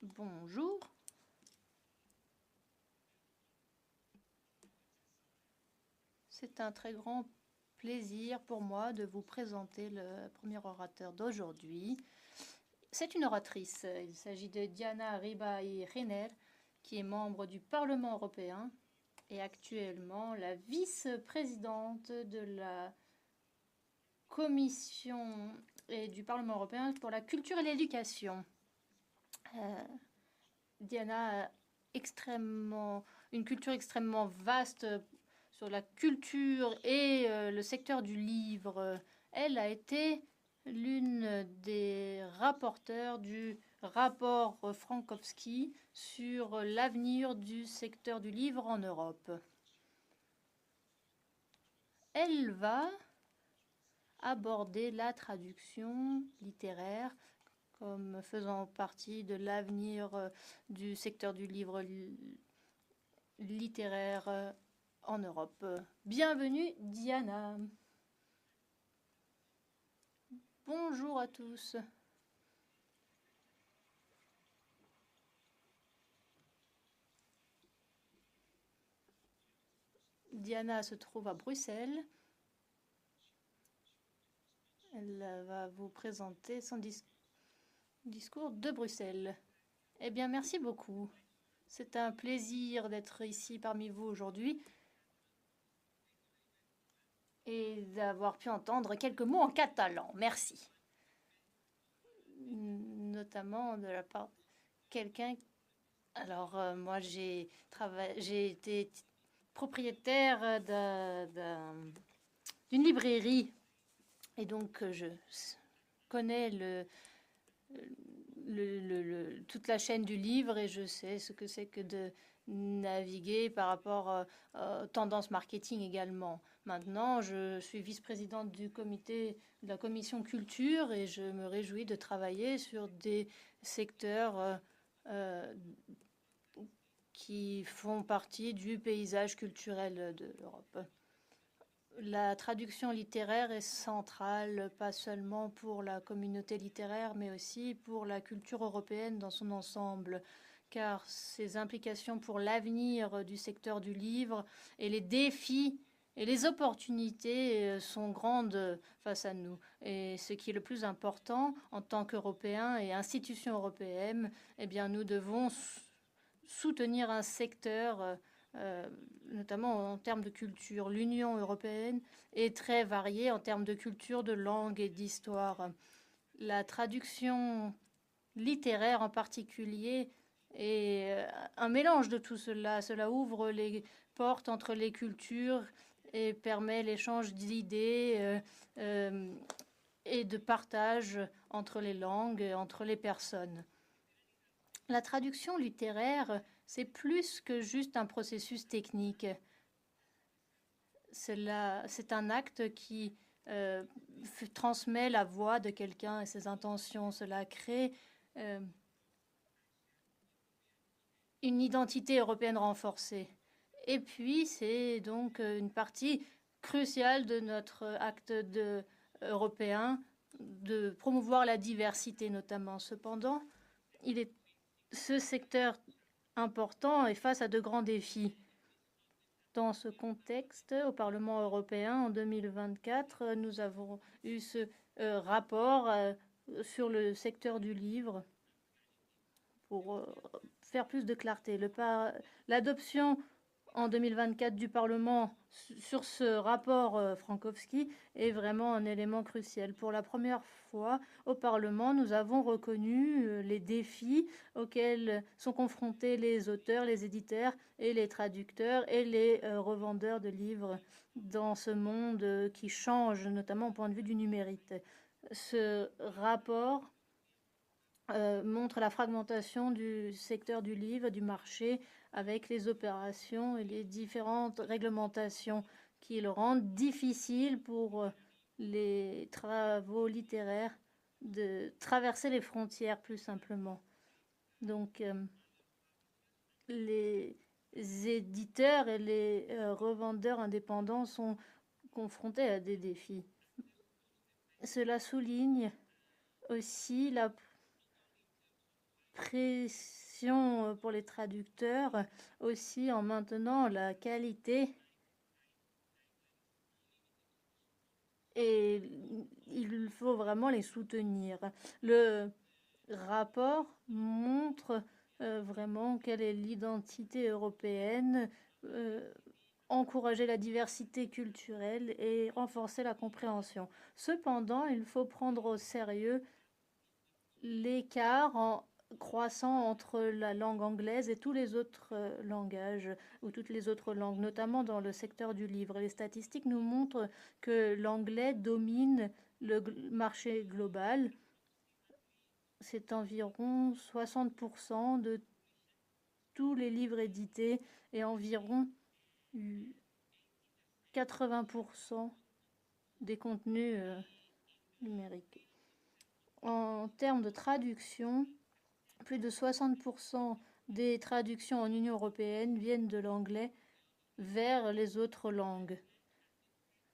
Bonjour. C'est un très grand plaisir pour moi de vous présenter le premier orateur d'aujourd'hui. C'est une oratrice. Il s'agit de Diana Ribahi Rener, qui est membre du Parlement européen et actuellement la vice-présidente de la Commission et du Parlement européen pour la culture et l'éducation. Diana a une culture extrêmement vaste sur la culture et le secteur du livre. Elle a été l'une des rapporteurs du rapport Frankowski sur l'avenir du secteur du livre en Europe. Elle va aborder la traduction littéraire comme faisant partie de l'avenir du secteur du livre littéraire en Europe. Bienvenue Diana. Bonjour à tous. Diana se trouve à Bruxelles. Elle va vous présenter son discours de Bruxelles. Eh bien, merci beaucoup. C'est un plaisir d'être ici parmi vous aujourd'hui et d'avoir pu entendre quelques mots en catalan. Merci. Notamment de la part de quelqu'un. Alors, moi, j'ai été propriétaire d'une librairie et donc je connais toute la chaîne du livre et je sais ce que c'est que de naviguer par rapport aux tendances marketing également. Maintenant, je suis vice-présidente du comité de la commission culture et je me réjouis de travailler sur des secteurs qui font partie du paysage culturel de l'Europe. La traduction littéraire est centrale, pas seulement pour la communauté littéraire, mais aussi pour la culture européenne dans son ensemble, car ses implications pour l'avenir du secteur du livre et les défis et les opportunités sont grandes face à nous. Et ce qui est le plus important en tant qu'Européens et institutions européennes, eh bien, nous devons soutenir un secteur notamment en termes de culture. L'Union européenne est très variée en termes de culture, de langue et d'histoire. La traduction littéraire en particulier est un mélange de tout cela. Cela ouvre les portes entre les cultures et permet l'échange d'idées et de partage entre les langues, entre les personnes. La traduction littéraire, c'est plus que juste un processus technique. C'est un acte qui transmet la voix de quelqu'un et ses intentions. Cela crée une identité européenne renforcée. Et puis, c'est donc une partie cruciale de notre acte européen de promouvoir la diversité notamment. Cependant, ce secteur important est face à de grands défis. Dans ce contexte, au Parlement européen, en 2024, nous avons eu ce rapport sur le secteur du livre pour faire plus de clarté. L'adoption en 2024 du Parlement sur ce rapport Frankowski est vraiment un élément crucial. Pour la première fois au Parlement, nous avons reconnu les défis auxquels sont confrontés les auteurs, les éditeurs et les traducteurs et les revendeurs de livres dans ce monde qui change, notamment au point de vue du numérique. Ce rapport montre la fragmentation du secteur du livre, du marché, avec les opérations et les différentes réglementations qui le rendent difficile pour les travaux littéraires de traverser les frontières plus simplement. Donc, les éditeurs et les revendeurs indépendants sont confrontés à des défis. Cela souligne aussi la pression pour les traducteurs aussi en maintenant la qualité et il faut vraiment les soutenir. Le rapport montre vraiment quelle est l'identité européenne, encourager la diversité culturelle et renforcer la compréhension. Cependant, il faut prendre au sérieux l'écart croissant entre la langue anglaise et tous les autres langages ou toutes les autres langues, notamment dans le secteur du livre. Les statistiques nous montrent que l'anglais domine le marché global. C'est environ 60% de tous les livres édités et environ 80% des contenus numériques. En termes de traduction, plus de 60% des traductions en Union européenne viennent de l'anglais vers les autres langues.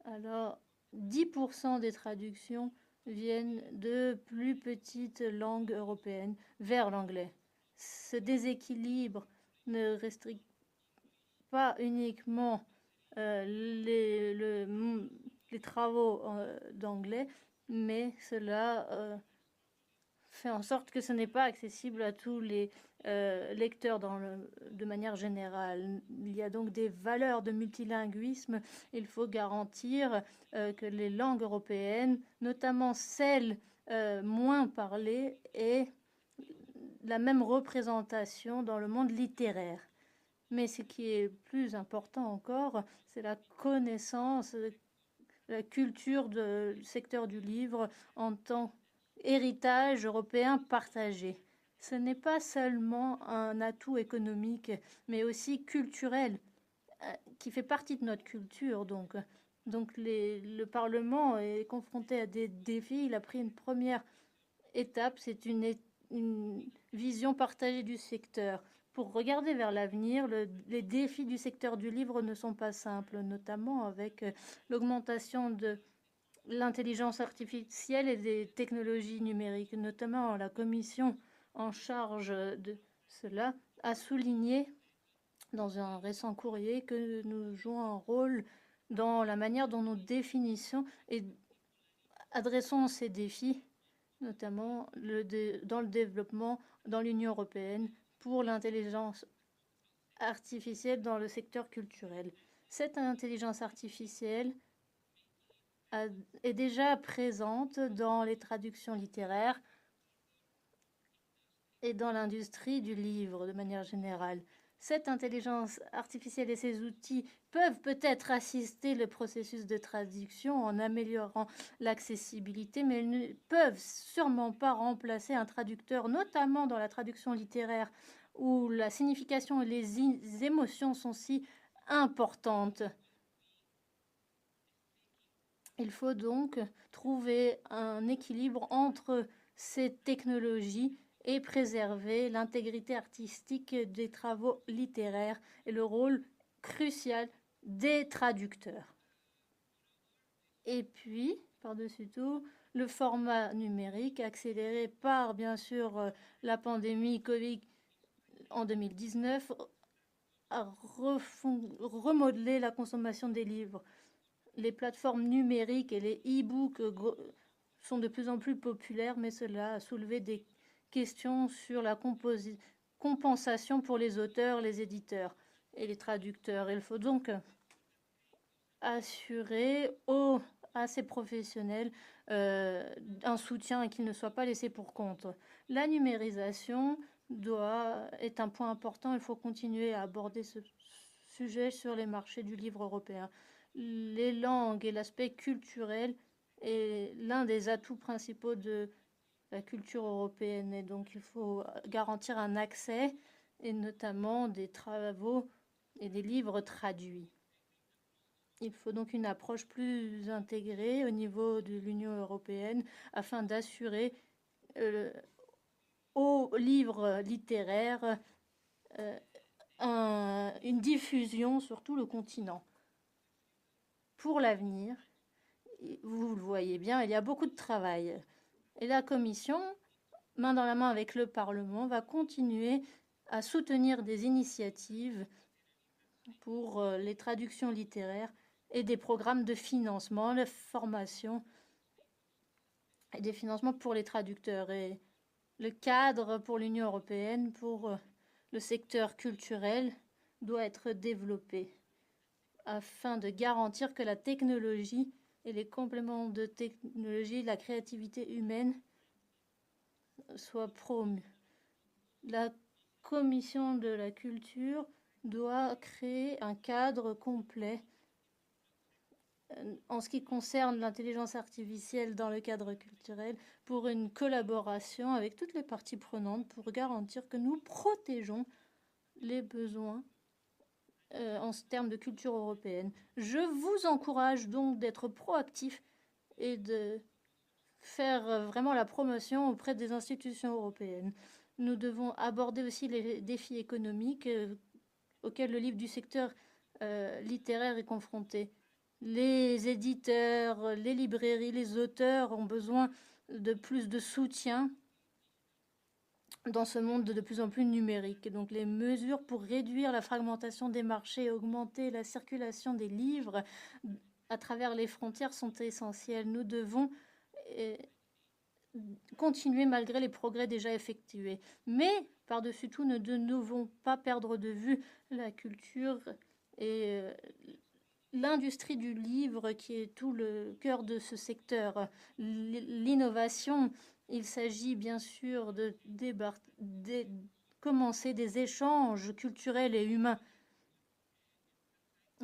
Alors, 10% des traductions viennent de plus petites langues européennes vers l'anglais. Ce déséquilibre ne restreint pas uniquement les travaux d'anglais, mais cela fait en sorte que ce n'est pas accessible à tous les lecteurs de manière générale. Il y a donc des valeurs de multilinguisme. Il faut garantir que les langues européennes, notamment celles moins parlées, aient la même représentation dans le monde littéraire. Mais ce qui est plus important encore, c'est la connaissance, la culture du secteur du livre en tant qu'héritage européen partagé. Ce n'est pas seulement un atout économique, mais aussi culturel, qui fait partie de notre culture. Donc le Parlement est confronté à des défis. Il a pris une première étape, c'est une vision partagée du secteur. Pour regarder vers l'avenir, les défis du secteur du livre ne sont pas simples, notamment avec l'augmentation de l'intelligence artificielle et des technologies numériques. Notamment, la commission en charge de cela a souligné dans un récent courrier que nous jouons un rôle dans la manière dont nous définissons et adressons ces défis, notamment dans le développement dans l'Union européenne pour l'intelligence artificielle dans le secteur culturel. Cette intelligence artificielle est déjà présente dans les traductions littéraires et dans l'industrie du livre de manière générale. Cette intelligence artificielle et ces outils peuvent peut-être assister le processus de traduction en améliorant l'accessibilité, mais ils ne peuvent sûrement pas remplacer un traducteur, notamment dans la traduction littéraire où la signification et les émotions sont si importantes. Il faut donc trouver un équilibre entre ces technologies et préserver l'intégrité artistique des travaux littéraires et le rôle crucial des traducteurs. Et puis, par-dessus tout, le format numérique accéléré par, bien sûr, la pandémie Covid en 2019 a remodelé la consommation des livres. Les plateformes numériques et les e-books sont de plus en plus populaires, mais cela a soulevé des questions sur la compensation pour les auteurs, les éditeurs et les traducteurs. Il faut donc assurer à ces professionnels un soutien et qu'ils ne soient pas laissés pour compte. La numérisation est un point important. Il faut continuer à aborder ce sujet sur les marchés du livre européen. Les langues et l'aspect culturel est l'un des atouts principaux de la culture européenne et donc il faut garantir un accès et notamment des travaux et des livres traduits. Il faut donc une approche plus intégrée au niveau de l'Union européenne afin d'assurer aux livres littéraires une diffusion sur tout le continent. Pour l'avenir, vous le voyez bien, il y a beaucoup de travail. Et la Commission main dans la main avec le Parlement, va continuer à soutenir des initiatives pour les traductions littéraires et des programmes de financement, la formation et des financements pour les traducteurs. Et le cadre pour l'Union européenne, pour le secteur culturel, doit être développé afin de garantir que la technologie et les compléments de technologie, la créativité humaine soient promus. La Commission de la culture doit créer un cadre complet en ce qui concerne l'intelligence artificielle dans le cadre culturel pour une collaboration avec toutes les parties prenantes pour garantir que nous protégeons les besoins en termes de culture européenne. Je vous encourage donc d'être proactif et de faire vraiment la promotion auprès des institutions européennes. Nous devons aborder aussi les défis économiques auxquels le livre du secteur littéraire est confronté. Les éditeurs, les librairies, les auteurs ont besoin de plus de soutien dans ce monde de plus en plus numérique. Et donc les mesures pour réduire la fragmentation des marchés et augmenter la circulation des livres à travers les frontières sont essentielles. Nous devons continuer malgré les progrès déjà effectués. Mais par-dessus tout, nous ne devons pas perdre de vue la culture et l'industrie du livre qui est tout le cœur de ce secteur. L'innovation, il s'agit bien sûr de commencer des échanges culturels et humains.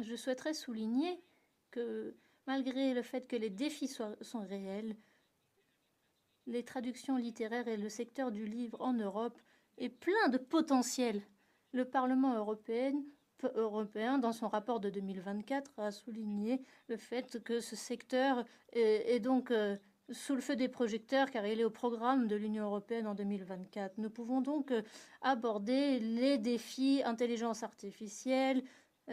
Je souhaiterais souligner que malgré le fait que les défis sont réels, les traductions littéraires et le secteur du livre en Europe est plein de potentiel. Le Parlement européen, dans son rapport de 2024, a souligné le fait que ce secteur est donc sous le feu des projecteurs car il est au programme de l'Union européenne en 2024. Nous pouvons donc aborder les défis intelligence artificielle,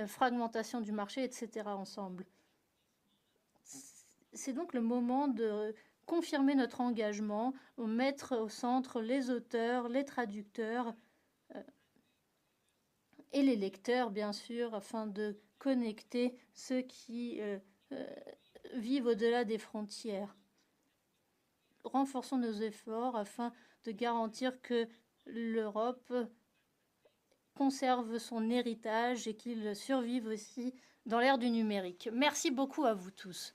fragmentation du marché, etc. ensemble. C'est donc le moment de confirmer notre engagement, mettre au centre les auteurs, les traducteurs et les lecteurs, bien sûr, afin de connecter ceux qui vivent au-delà des frontières. Renforçons nos efforts afin de garantir que l'Europe conserve son héritage et qu'il survive aussi dans l'ère du numérique. Merci beaucoup à vous tous.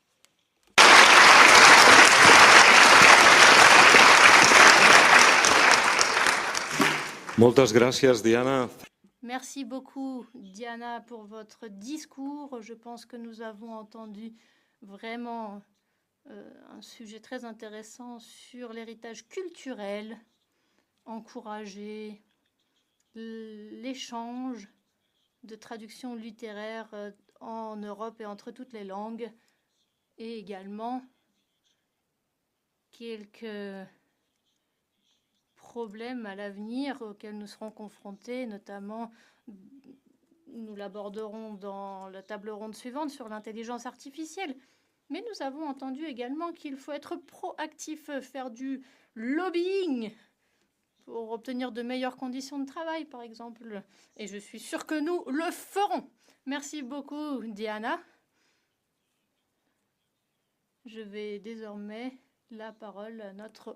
Moltes gràcies, Diana. Merci beaucoup, Diana, pour votre discours. Je pense que nous avons entendu vraiment un sujet très intéressant sur l'héritage culturel, encourager l'échange de traductions littéraires en Europe et entre toutes les langues, et également quelques problèmes à l'avenir auxquels nous serons confrontés, notamment nous l'aborderons dans la table ronde suivante sur l'intelligence artificielle. Mais nous avons entendu également qu'il faut être proactif, faire du lobbying pour obtenir de meilleures conditions de travail, par exemple. Et je suis sûre que nous le ferons. Merci beaucoup, Diana. Je vais désormais la parole à notre